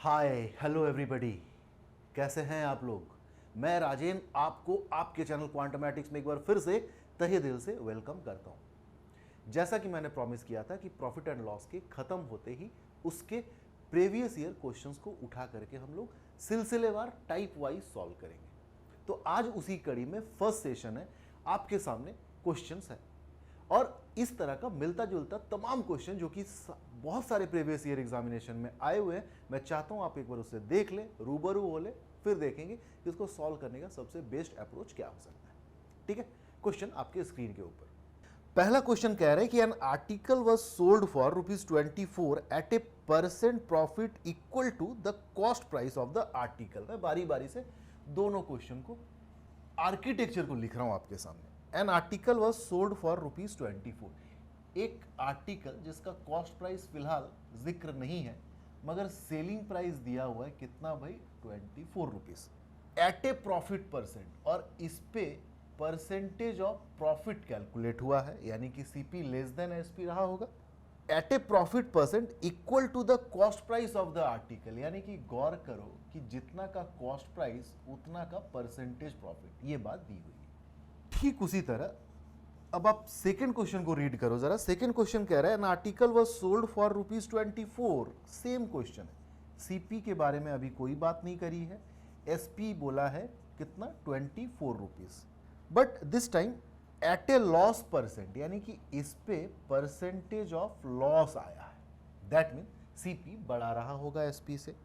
Hi hello everybody, कैसे हैं आप लोग। मैं राजेन आपको आपके चैनल क्वांटमेटिक्स में एक बार फिर से तहे दिल से वेलकम करता हूं। जैसा कि मैंने प्रॉमिस किया था कि प्रॉफिट एंड लॉस के खत्म होते ही उसके प्रीवियस ईयर क्वेश्चंस को उठा करके हम लोग सिलसिलेवार टाइप वाइज सॉल्व करेंगे। तो आज उसी कड़ी में फर्स्ट सेशन है, आपके सामने क्वेश्चंस है और इस तरह का मिलता जुलता तमाम क्वेश्चन जो कि बहुत सारे प्रीवियस ईयर एग्जामिनेशन में आए हुए हैं। मैं चाहता हूं आप एक बार उससे देख ले, रूबरू हो ले, फिर देखेंगे कि इसको सॉल्व करने का सबसे बेस्ट अप्रोच क्या हो सकता है। ठीक है, क्वेश्चन आपके स्क्रीन के ऊपर पहला क्वेश्चन कह रहा है कि an article was sold for ₹24 at a percent profit equal to the cost price of the article. मैं बारी बारी से दोनों क्वेश्चन को आर्किटेक्चर को लिख रहा हूं आपके सामने। N article was sold for ₹24। एक आर्टिकल जिसका कॉस्ट प्राइस फिलहाल जिक्र नहीं है मगर सेलिंग प्राइस दिया हुआ है कितना भाई, ₹24 एट ए प्रॉफिट परसेंट, और इस पे परसेंटेज ऑफ प्रॉफिट कैलकुलेट हुआ है, यानी कि सीपी लेस देन एसपी रहा होगा। At a profit percent equal to the cost price of the article, यानी कि गौर करो कि जितना का कॉस्ट प्राइस उतना का परसेंटेज प्रॉफिट, ये बात दी हुई है। ठीक उसी तरह अब आप सेकंड क्वेश्चन को रीड करो जरा। सेकंड क्वेश्चन कह रहा है N article was sold for ₹24। Same question है, सीपी के बारे में अभी कोई बात नहीं करी है, एसपी बोला है कितना, ₹24, but this time at a loss percent, यानी कि इस पे परसेंटेज ऑफ लॉस आया है। दैट मीन सीपी बढ़ा रहा होगा एसपी से।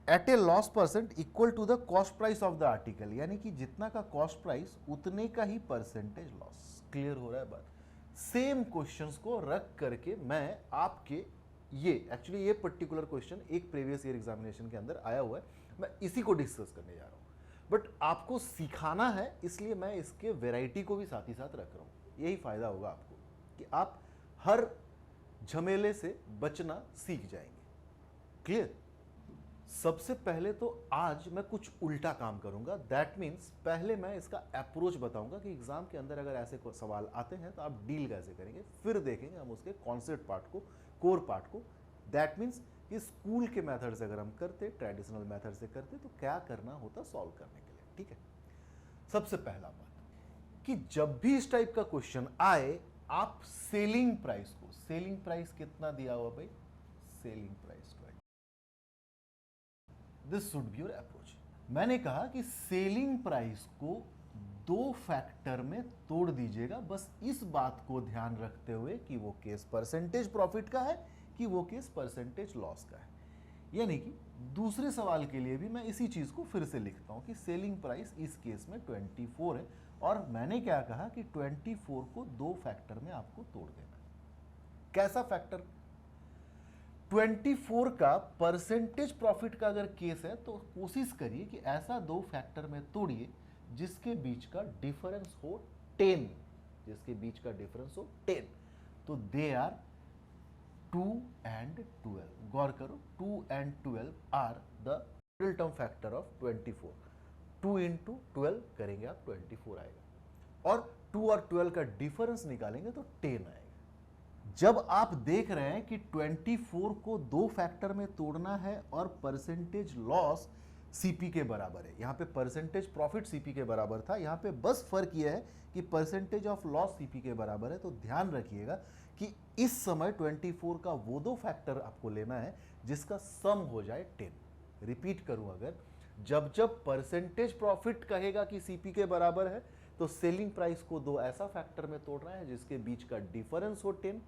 At a loss percent equal to the cost price of the article, यानी कि जितना का कॉस्ट प्राइस उतने का ही परसेंटेज लॉस। क्लियर हो रहा है बात। सेम क्वेश्चंस को रख करके मैं आपके ये एक्चुअली ये पर्टिकुलर क्वेश्चन एक प्रीवियस ईयर एग्जामिनेशन के अंदर आया हुआ है, मैं इसी को डिस्कस करने जा रहा हूं। बट आपको सिखाना है इसलिए मैं इसके वेराइटी को भी साथ ही साथ रख रहा हूं। यही फायदा होगा आपको कि आप हर झमेले से बचना सीख जाएंगे। क्लियर। सबसे पहले तो आज मैं कुछ उल्टा काम करूंगा। दैट मीन्स पहले मैं इसका अप्रोच बताऊंगा कि एग्जाम के अंदर अगर ऐसे सवाल आते हैं तो आप डील कैसे करेंगे, फिर देखेंगे हम उसके कॉन्सेप्ट पार्ट को, कोर पार्ट को। दैट मीन्स कि स्कूल के मेथड से अगर हम करते, ट्रेडिशनल मेथड से करते, तो क्या करना होता सॉल्व करने के लिए। ठीक है, सबसे पहला बात कि जब भी इस टाइप का क्वेश्चन आए, आप सेलिंग प्राइस को, सेलिंग प्राइस कितना दिया हुआ भाई, selling price, this should be your approach. मैंने कहा कि सेलिंग प्राइस को दो फैक्टर में तोड़ दीजिएगा, बस इस बात को ध्यान रखते हुए कि वो केस परसेंटेज प्रॉफिट का है कि वो केस परसेंटेज लॉस का है। यानी कि दूसरे सवाल के लिए भी मैं इसी चीज को फिर से लिखता हूं कि सेलिंग प्राइस इस केस में 24 है, और मैंने क्या कहा कि 24 को दो फैक्टर में आपको तोड़ देना है। कैसा फैक्टर, 24 का परसेंटेज प्रॉफिट का अगर केस है तो कोशिश करिए कि ऐसा दो फैक्टर में तोड़िए जिसके बीच का डिफरेंस हो 10, जिसके बीच का डिफरेंस हो 10। तो दे आर 2 and 12। गौर करो, 2 and 12 are the middle term factor of 24। 2 into 12 करेंगे आप, 24 आएगा, और 2 और 12 का डिफरेंस निकालेंगे तो 10 आएगा। जब आप देख रहे हैं कि 24 को दो फैक्टर में तोड़ना है और परसेंटेज लॉस सीपी के बराबर है, यहां पे परसेंटेज प्रॉफिट सीपी के बराबर था, यहां पे बस फर्क यह है कि परसेंटेज ऑफ लॉस सीपी के बराबर है। तो ध्यान रखिएगा कि इस समय 24 का वो दो फैक्टर आपको लेना है जिसका सम हो जाए 10। रिपीट करूं, अगर जब जब परसेंटेज प्रॉफिट कहेगा कि सीपी के बराबर है तो सेलिंग प्राइस को दो ऐसा फैक्टर में तोड़ना है जिसके बीच का डिफरेंस हो 10,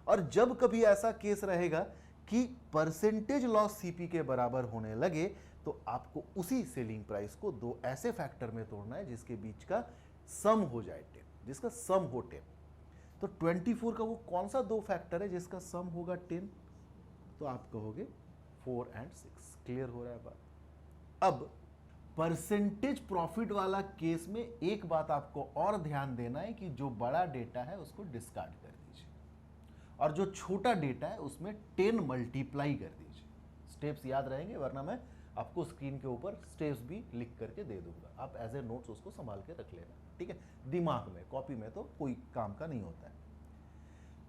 और जब कभी ऐसा केस रहेगा कि परसेंटेज लॉस सीपी के बराबर होने लगे तो आपको उसी सेलिंग प्राइस को दो ऐसे फैक्टर में तोड़ना है जिसके बीच का सम हो जाए 10, जिसका सम हो 10। तो 24 का वो कौन सा दो फैक्टर है जिसका सम होगा 10, तो आप कहोगे 4 and 6। क्लियर हो रहा है बात। अब परसेंटेज प्रॉफिट वाला केस में एक बात आपको और ध्यान देना है कि जो बड़ा डेटा है उसको डिस्कार्ड कर दीजिए, और जो छोटा डेटा है उसमें 10 मल्टीप्लाई कर दीजिए। स्टेप्स याद रहेंगे, वरना मैं आपको स्क्रीन के ऊपर स्टेप्स भी लिख करके दे दूंगा, आप एज ए नोट्स उसको संभाल के रख लेना। ठीक है, दिमाग में, कॉपी में तो कोई काम का नहीं होता है।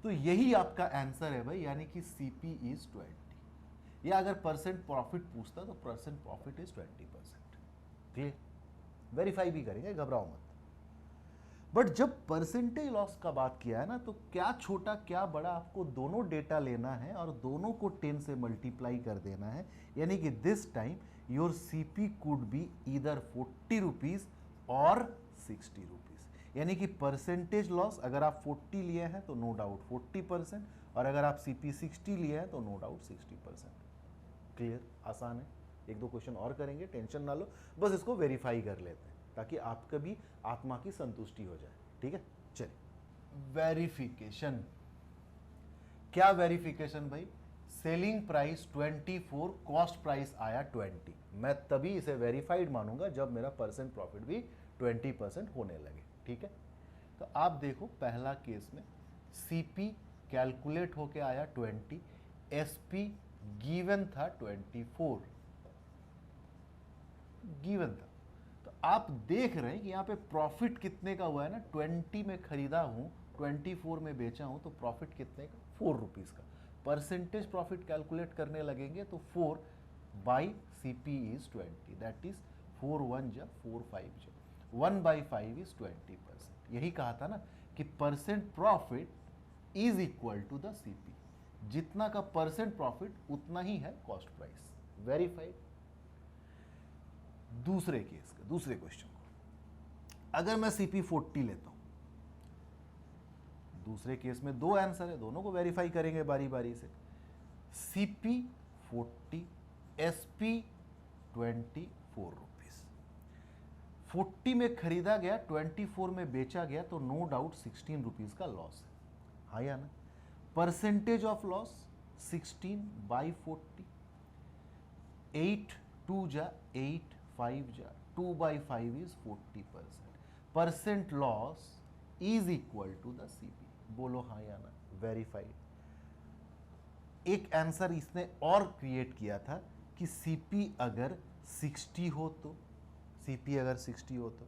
तो यही आपका आंसर है भाई, यानी कि सीपी इज 20। या अगर परसेंट प्रॉफिट पूछता तो percent profit is 20%। Clear? Verify भी करेंगे, घबराओ मत। बट जब परसेंटेज लॉस का बात किया है ना, तो क्या छोटा क्या बड़ा आपको दोनों डेटा लेना है और दोनों को 10 से मल्टीप्लाई कर देना है। यानी कि this time your CP could be either 40 rupees और 60 रुपीज। यानी कि परसेंटेज लॉस अगर आप 40 लिए हैं तो नो डाउट 40%, और अगर आप सीपी 60 लिए हैं तो नो डाउट 60%। क्लियर? आसान है। एक दो क्वेश्चन और करेंगे, टेंशन ना लो, बस इसको वेरीफाई कर लेते हैं ताकि आपका भी आत्मा की संतुष्टि हो जाए। ठीक है, चलिए। वेरिफिकेशन। क्या वेरिफिकेशन भाई? सेलिंग प्राइस 24, कॉस्ट प्राइस आया 20। मैं तभी इसे वेरीफाइड मानूंगा जब मेरा परसेंट प्रॉफिट भी 20% होने लगे। ठीक है, तो आप देखो पहला केस में सीपी कैलकुलेट होके आया 20, एसपी गिवन था 24, गिवन था। तो आप देख रहे हैं कि यहाँ पे प्रॉफिट कितने का हुआ है ना, 20 में खरीदा हूं, 24 में बेचा हूं, तो प्रॉफिट कितने का? 4 रुपीज का। परसेंटेज प्रॉफिट कैलकुलेट करने लगेंगे तो 4 by CP is 20, that is 4 1 जा 4 5 जा 1 बाई 5 इज 20%। यही कहा था ना कि percent profit is equal to the CP. जितना का परसेंट प्रॉफिट उतना ही है कॉस्ट प्राइस। वेरीफाइड। दूसरे केस का, दूसरे क्वेश्चन को अगर मैं सीपी 40 लेता हूं, दूसरे केस में दो आंसर है, दोनों को वेरीफाई करेंगे बारी बारी से। CP 40, SP 24 rupees. 40 में खरीदा गया, 24 में बेचा गया, तो नो डाउट 16 रुपीज का लॉस है। हाँ या ना? परसेंटेज ऑफ लॉस 16 बाई 40, 8 2 जा 8 5 जा 2 बाई 5 इज 40%। Percent loss is equal to the CP. बोलो हाँ या ना? वेरीफाइड। एक आंसर इसने और क्रिएट किया था कि सीपी अगर 60 हो तो, सीपी अगर 60 हो तो,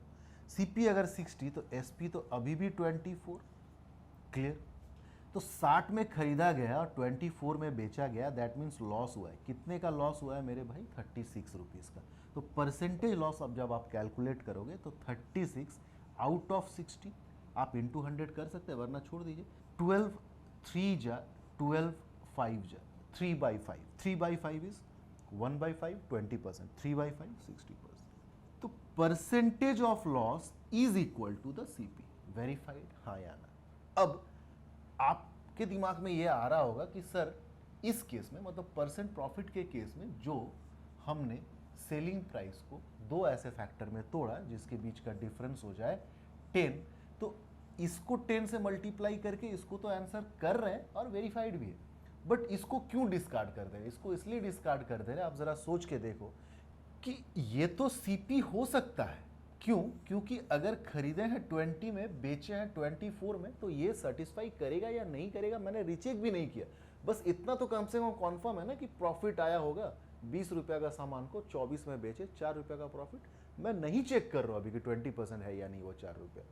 सीपी अगर 60 तो एसपी तो अभी भी 24। क्लियर? तो 60 में खरीदा गया और 24 में बेचा गया, दैट मीन्स लॉस हुआ है। कितने का लॉस हुआ है मेरे भाई? 36 रुपीज़ का। तो परसेंटेज लॉस अब जब आप कैलकुलेट करोगे तो 36 आउट ऑफ 60 आप इंटू 100 कर सकते हैं, वरना छोड़ दीजिए। 12 3 जा 12 5 जा 3 by 5, 3 by 5 is 1 by 5, 20%, 3 by 5 60%। तो percentage of loss is equal to the CP. Verified? हाँ या ना? अब आपके दिमाग में यह आ रहा होगा कि सर इस केस में, मतलब परसेंट प्रॉफिट के केस में, जो हमने सेलिंग प्राइस को दो ऐसे फैक्टर में तोड़ा जिसके बीच का डिफरेंस हो जाए 10, तो इसको 10 से मल्टीप्लाई करके इसको तो आंसर कर रहे हैं और वेरीफाइड भी है, बट इसको क्यों डिस्कार्ड कर दे रहे हैं? इसको इसलिए डिस्कार्ड कर दे रहे हैं, आप जरा सोच के देखो कि ये तो सीपी हो सकता है। क्यों? क्योंकि अगर खरीदे हैं 20 में, बेचे हैं 24 में, तो ये सेटिस्फाई करेगा या नहीं करेगा मैंने रीचेक भी नहीं किया। बस इतना तो कम से कम कॉन्फर्म है ना कि प्रॉफिट आया होगा। 20 रुपया का सामान को 24 में बेचे, 4 रुपया का प्रॉफिट। मैं नहीं चेक कर रहा हूं अभी कि 20% है या नहीं वो 4 रुपया।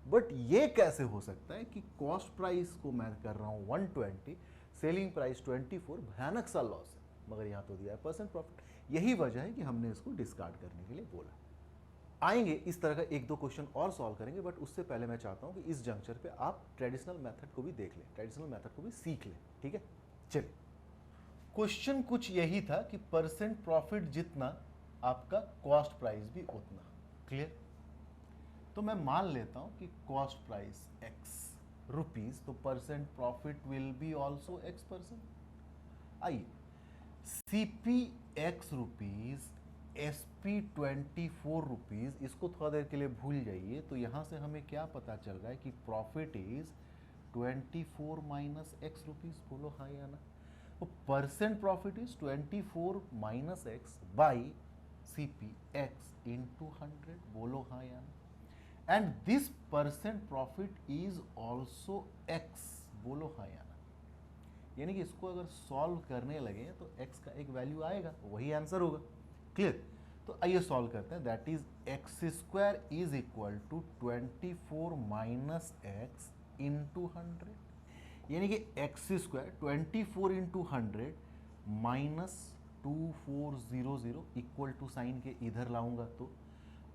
बट ये कैसे हो सकता है कि कॉस्ट प्राइस को मैं कर रहा हूं 120, सेलिंग प्राइस 24, भयानक सा लॉस है, मगर यहां तो दिया है परसेंट प्रॉफिट। यही वजह है कि हमने इसको डिस्कार्ड करने के लिए बोला। आएंगे इस तरह का एक दो क्वेश्चन और सॉल्व करेंगे, बट उससे पहले मैं चाहता हूं कि इस जंक्चर पे आप ट्रेडिशनल मेथड को भी देख लें, ट्रेडिशनल मेथड को भी सीख लें। ठीक है, चलिए। क्वेश्चन कुछ यही था कि परसेंट प्रॉफिट जितना आपका कॉस्ट प्राइस भी उतना। क्लियर? तो मैं मान लेता हूं कि कॉस्ट प्राइस x रुपीज, तो percent profit will be also x%। आइए, CP x rupees, SP 24 rupees, इसको थोड़ा देर के लिए भूल जाइए। तो यहां से हमें क्या पता चल रहा है कि profit is 24 minus x rupees. बोलो हाँ या ना? तो percent profit is 24 minus x by CP x into 100। बोलो हाँ या ना? And this percent profit is also x. बोलो हाँ या ना? यानी कि इसको अगर सॉल्व करने लगे तो x का एक वैल्यू आएगा, वही आंसर होगा। क्लियर? तो आइए सॉल्व करते हैं। That is x square is equal to 24 minus x into 100। यानी कि x square 24 into 100 minus 2400 equal to sign के इधर लाऊंगा तो,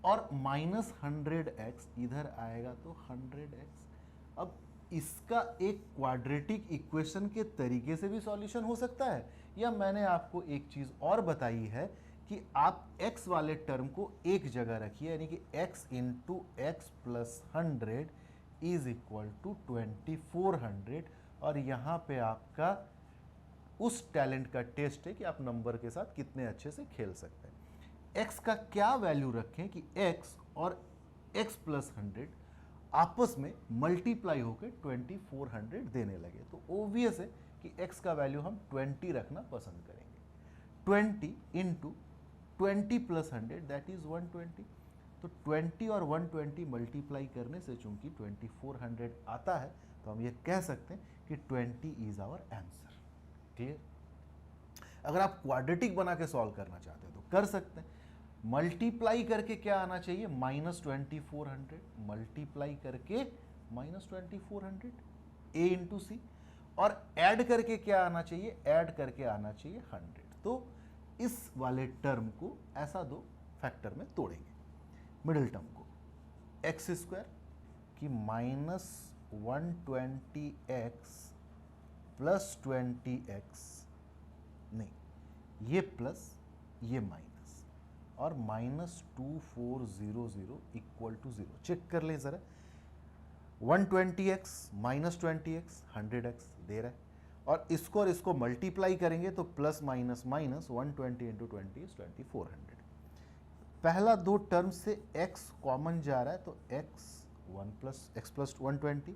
और माइनस 100x इधर आएगा तो 100x। अब इसका एक क्वाड्रेटिक इक्वेशन के तरीके से भी सॉल्यूशन हो सकता है, या मैंने आपको एक चीज और बताई है कि आप x वाले टर्म को एक जगह रखिए, यानी कि x into x plus 100 is equal to 2400, और यहाँ पे आपका उस टैलेंट का टेस्ट है कि आप नंबर के साथ कितने अच्छे से खेल सकते हैं। x का क्या वैल्यू रखें कि x और x प्लस 100 आपस में मल्टीप्लाई होकर 2400 देने लगे, तो ओबियस है कि x का वैल्यू हम 20 रखना पसंद करेंगे। 20 इंटू 20 प्लस 100 दैट इज 120, तो 20 और 120 मल्टीप्लाई करने से चूंकि 2400 आता है, तो हम ये कह सकते हैं कि 20 इज आवर आंसर। क्लियर? अगर आप क्वाड्रेटिक बना के सॉल्व करना चाहते हैं तो कर सकते हैं। मल्टीप्लाई करके क्या आना चाहिए? माइनस 2400, मल्टीप्लाई करके माइनस 2400 ए इंटू सी, और ऐड करके क्या आना चाहिए? ऐड करके आना चाहिए 100। तो इस वाले टर्म को ऐसा दो फैक्टर में तोड़ेंगे। मिडिल टर्म को एक्स स्क्वायर की माइनस 120x प्लस 20x, नहीं, ये प्लस ये माइनस, और माइनस 2400 इक्वल टू 0। चेक कर लें ज़रा, 120x माइनस 20x 100x दे रहा है, और इसको मल्टीप्लाई करेंगे तो plus minus minus 120 into 20 is 2400। पहला दो टर्म से x कॉमन जा रहा है तो x प्लस 120,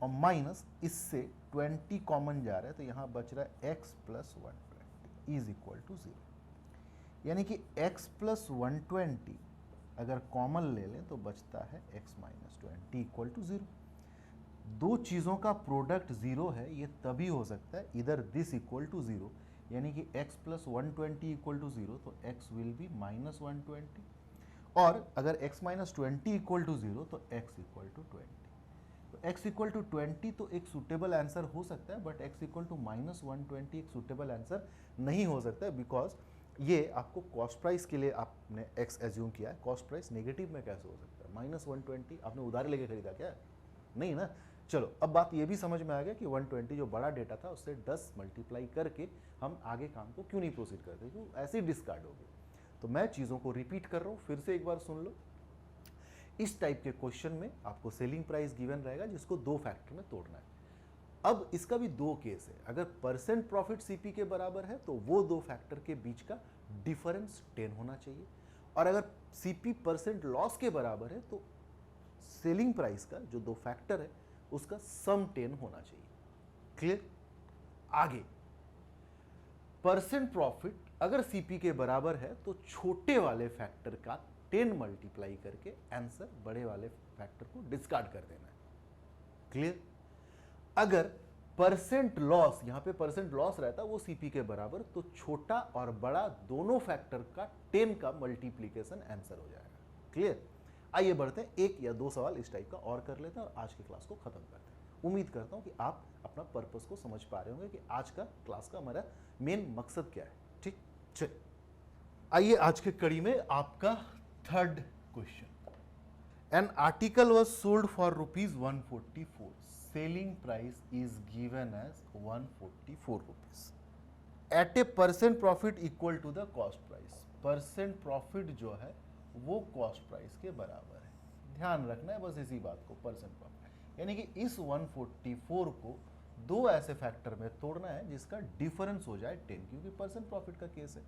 और माइनस इससे 20 कॉमन जा रहा है तो यहाँ बच रहा है x plus 120 is equal to 0। यानी कि x प्लस 120 अगर कॉमन ले लें तो बचता है x माइनस 20 इक्वल टू 0। दो चीज़ों का प्रोडक्ट 0 है, ये तभी हो सकता है इधर दिस इक्वल टू 0, यानी कि x प्लस 120 इक्वल टू 0, तो x विल बी माइनस 120, और अगर x माइनस 20 इक्वल टू 0 तो x इक्वल टू 20। तो x इक्वल टू 20 तो एक सुटेबल आंसर हो सकता है, but x equal to minus 120 एक सुटेबल आंसर नहीं हो सकता है, बिकॉज ये आपको कॉस्ट प्राइस के लिए आपने x एज्यूम किया है। कॉस्ट प्राइस नेगेटिव में कैसे हो सकता है? माइनस 120 आपने उधार लेके खरीदा क्या? नहीं ना। चलो, अब बात ये भी समझ में आ गया कि 120 जो बड़ा डेटा था उससे 10 मल्टीप्लाई करके हम आगे काम को क्यों नहीं प्रोसीड करते, क्यों ऐसे ही डिस्कार्ड हो गए। तो मैं चीज़ों को रिपीट कर रहा हूँ, फिर से एक बार सुन लो। इस टाइप के क्वेश्चन में आपको सेलिंग प्राइस गिवन रहेगा जिसको दो फैक्टर में तोड़ना है। अब इसका भी दो केस है। अगर परसेंट प्रॉफिट सीपी के बराबर है तो वो दो फैक्टर के बीच का डिफरेंस 10 होना चाहिए, और अगर सीपी परसेंट लॉस के बराबर है तो सेलिंग प्राइस का जो दो फैक्टर है उसका सम 10 होना चाहिए। क्लियर? आगे, परसेंट प्रॉफिट अगर सीपी के बराबर है तो छोटे वाले फैक्टर का 10 मल्टीप्लाई करके आंसर बड़े वाले फैक्टर को डिस्कार्ड कर देना है। क्लियर? अगर परसेंट लॉस, यहां पे परसेंट लॉस रहता वो सीपी के बराबर, तो छोटा और बड़ा दोनों फैक्टर का 10 का मल्टीप्लीकेशन आंसर हो जाएगा। क्लियर? आइए बढ़ते हैं, एक या दो सवाल इस टाइप का और कर लेते हैं और आज की क्लास को खत्म करते हैं। उम्मीद करता हूं कि आप अपना पर्पस को समझ पा रहे होंगे कि आज का क्लास का हमारा मेन मकसद क्या है। ठीक, चलिए आइए आज के कड़ी में आपका third question. An article was sold for rupees 144, selling price is given as 144 rupees at a percent profit equal to the cost price. Percent profit जो है वो कॉस्ट प्राइस के बराबर है, ध्यान रखना है बस इसी बात को, परसेंट प्रॉफिट। यानी कि इस 144 को दो ऐसे फैक्टर में तोड़ना है जिसका डिफरेंस हो जाए 10, क्योंकि परसेंट प्रॉफिट का केस है।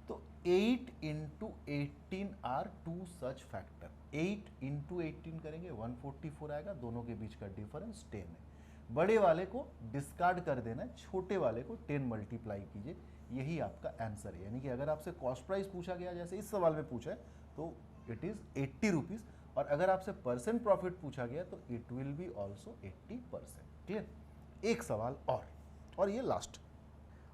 तो 8 into 18 are two such factor. 8 into 18 करेंगे 144 आएगा, दोनों के बीच का डिफरेंस 10 है। बड़े वाले को डिस्कार्ड कर देना है, छोटे वाले को 10 मल्टीप्लाई कीजिए, यही आपका आंसर है। यानी कि अगर आपसे कॉस्ट प्राइस पूछा गया जैसे इस सवाल में पूछा है तो इट इज 80 रुपीज, और अगर आपसे परसेंट प्रॉफिट पूछा गया तो it will be also 80%। Clear? एक सवाल और ये last.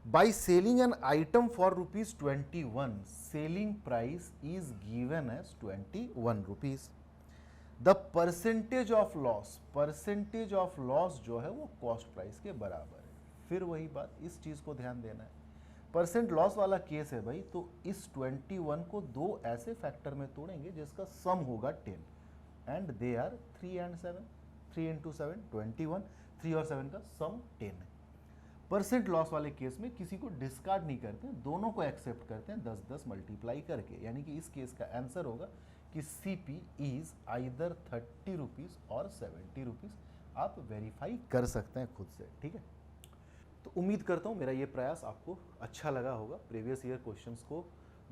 By selling an item for rupees 21, selling price is given as 21 rupees. The percentage of loss जो है वो cost price के बराबर है। फिर वही बात, इस चीज को ध्यान देना है। परसेंट लॉस वाला केस है भाई, तो इस 21 को दो ऐसे फैक्टर में तोड़ेंगे जिसका सम होगा 10, and they are 3 and 7, 3 into 7 21, 3 और 7 का सम 10 है। परसेंट लॉस वाले केस में किसी को डिस्कार्ड नहीं करते हैं, दोनों को एक्सेप्ट करते हैं 10-10 मल्टीप्लाई करके, यानी कि इस केस का आंसर होगा कि CP इज आइदर 30 रुपीज़ और 70 रुपीज़। आप वेरीफाई कर सकते हैं खुद से, ठीक है। तो उम्मीद करता हूँ मेरा ये प्रयास आपको अच्छा लगा होगा। प्रीवियस ईयर क्वेश्चंस को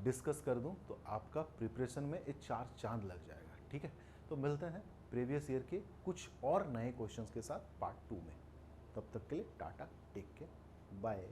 डिस्कस कर दूँ तो आपका प्रिपरेशन में एक 4 चांद लग जाएगा, ठीक है। तो मिलते हैं प्रीवियस ईयर के कुछ और नए क्वेश्चंस के साथ पार्ट 2 में। तब तक के लिए टाटा, टेक केयर, बाय।